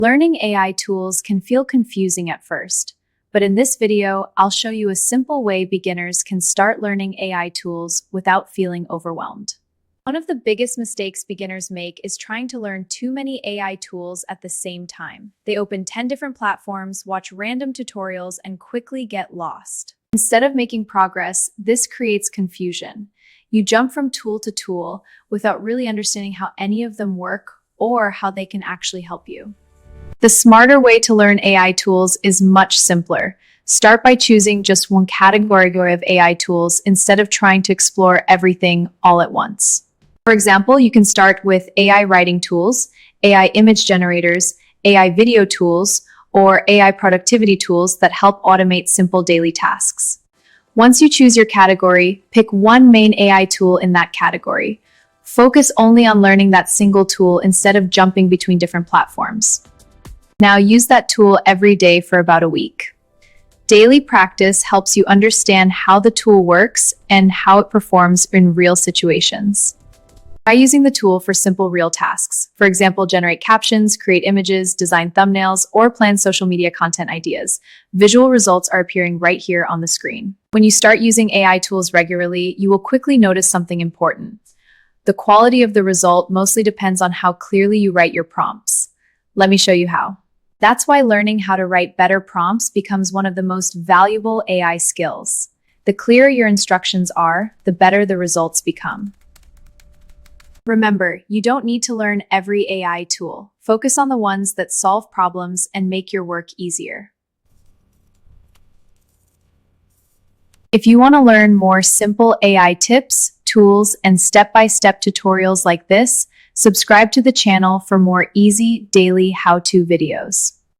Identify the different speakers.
Speaker 1: Learning AI tools can feel confusing at first, but in this video, I'll show you a simple way beginners can start learning AI tools without feeling overwhelmed. One of the biggest mistakes beginners make is trying to learn too many AI tools at the same time. They open 10 different platforms, watch random tutorials, and quickly get lost. Instead of making progress, this creates confusion. You jump from tool to tool without really understanding how any of them work or how they can actually help you. The smarter way to learn AI tools is much simpler. Start by choosing just one category of AI tools instead of trying to explore everything all at once. For example, you can start with AI writing tools, AI image generators, AI video tools, or AI productivity tools that help automate simple daily tasks. Once you choose your category, pick one main AI tool in that category. Focus only on learning that single tool instead of jumping between different platforms. Now use that tool every day for about a week. Daily practice helps you understand how the tool works and how it performs in real situations. Try using the tool for simple real tasks. For example, generate captions, create images, design thumbnails, or plan social media content ideas. Visual results are appearing right here on the screen. When you start using AI tools regularly, you will quickly notice something important. The quality of the result mostly depends on how clearly you write your prompts. Let me show you how. That's why learning how to write better prompts becomes one of the most valuable AI skills. The clearer your instructions are, the better the results become. Remember, you don't need to learn every AI tool. Focus on the ones that solve problems and make your work easier. If you want to learn more simple AI tips, tools, and step-by-step tutorials like this, subscribe to the channel for more easy daily how-to videos.